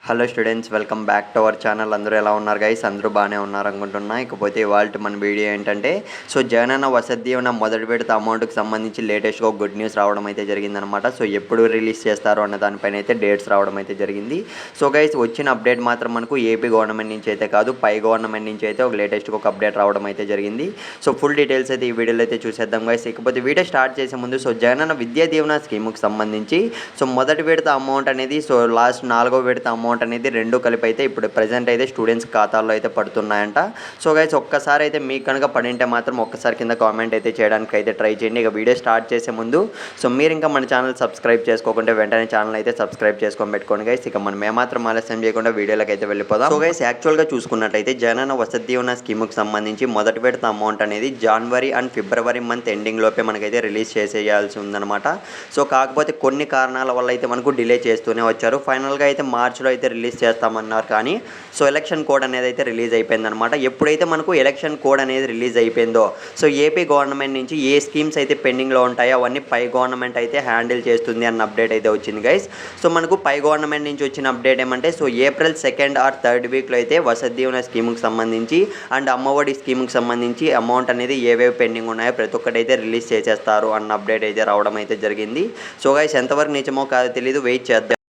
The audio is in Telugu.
Hello students, welcome back to our channel. అందరూ ఎలా ఉన్నారు గైస్? అందరూ బాగానే ఉన్నారు అనుకుంటున్నా. ఇకపోతే ఇవాళ మన వీడియో ఏంటంటే జగనన్న వసతి దీవెన మొదటి విడత అమౌంట్కి సంబంధించి లేటెస్ట్గా ఒక గుడ్ న్యూస్ రావడం అయితే జరిగిందనమాట. ఎప్పుడు రిలీజ్ చేస్తారు అన్న దానిపైన అయితే డేట్స్ రావడం అయితే జరిగింది. గైస్, వచ్చిన అప్డేట్ మాత్రం మనకు ఏపీ గవర్నమెంట్ నుంచి అయితే కాదు, పై గవర్నమెంట్ నుంచి అయితే ఒక లేటెస్ట్గా ఒక అప్డేట్ రావడం అయితే జరిగింది. ఫుల్ డీటెయిల్స్ అయితే ఈ వీడియోలో అయితే చూసేద్దాం గైస్. ఇకపోతే వీడియో స్టార్ట్ చేసే ముందు జగనన్న విద్యా దీవెన స్కీమ్కి సంబంధించి మొదటి విడత అమౌంట్ అనేది లాస్ట్ 4వ విడత అమౌంట్ అనేది రెండు కలిపి అయితే ఇప్పుడు ప్రజెంట్ అయితే స్టూడెంట్స్ ఖాతాల్లో అయితే పడుతున్నాయంట. గైస్, ఒక్కసారి అయితే మీకు కనుక పడింటే మాత్రం ఒక్కసారి కింద కామెంట్ అయితే చేయడానికి అయితే ట్రై చేయండి. ఇక వీడియో స్టార్ట్ చేసే ముందు మీరు ఇంకా మన ఛానల్ సబ్స్క్రైబ్ చేసుకోకుంటే వెంటనే ఛానల్ అయితే సబ్స్క్రైబ్ చేసుకొని పెట్టుకోండి గైస్. ఇక మనం ఏమాత్రం ఆలస్యం చేయకుండా వీడియోలోకి అయితే వెళ్ళిపోదాం. గైస్, యాక్చువల్గా చూసుకున్నట్లయితే జగనన్న వసతి దీవెన స్కీమ్కి సంబంధించి మొదటి విడత అమౌంట్ అనేది జనవరి అండ్ ఫిబ్రవరి మంత్ ఎండింగ్ లోపే మనకైతే రిలీజ్ చేసేయాల్సి ఉందన్నమాట. కాకపోతే కొన్ని కారణాల వల్ల అయితే మనకు డిలే చేస్తూనే వచ్చారు. ఫైనల్గా అయితే మార్చిలో అయితే రిలీజ్ చేస్తామన్నారు, కానీ ఎలక్షన్ కోడ్ అనేది అయితే రిలీజ్ అయిపోయిందనమాట. ఎప్పుడైతే మనకు ఎలక్షన్ కోడ్ అనేది రిలీజ్ అయిపోయిందో ఏపీ గవర్నమెంట్ నుంచి ఏ స్కీమ్స్ అయితే పెండింగ్లో ఉంటాయో అవన్నీ పై గవర్నమెంట్ అయితే హ్యాండిల్ చేస్తుంది అన్న అప్డేట్ అయితే వచ్చింది గైస్. మనకు పై గవర్నమెంట్ నుంచి వచ్చిన అప్డేట్ ఏమంటే ఏప్రిల్ 2nd ఆర్ 3rd వీక్లో అయితే వసతి దీవెన స్కీమ్కి సంబంధించి అండ్ అమ్మఒడి స్కీమ్కి సంబంధించి అమౌంట్ అనేది ఏవేవి పెండింగ్ ఉన్నాయో ప్రతి ఒక్కటి అయితే రిలీజ్ చేసేస్తారు అన్న అప్డేట్ అయితే రావడం అయితే జరిగింది. గైస్, ఎంతవరకు నిజమో కాదో తెలియదు, వెయిట్ చేద్దాం.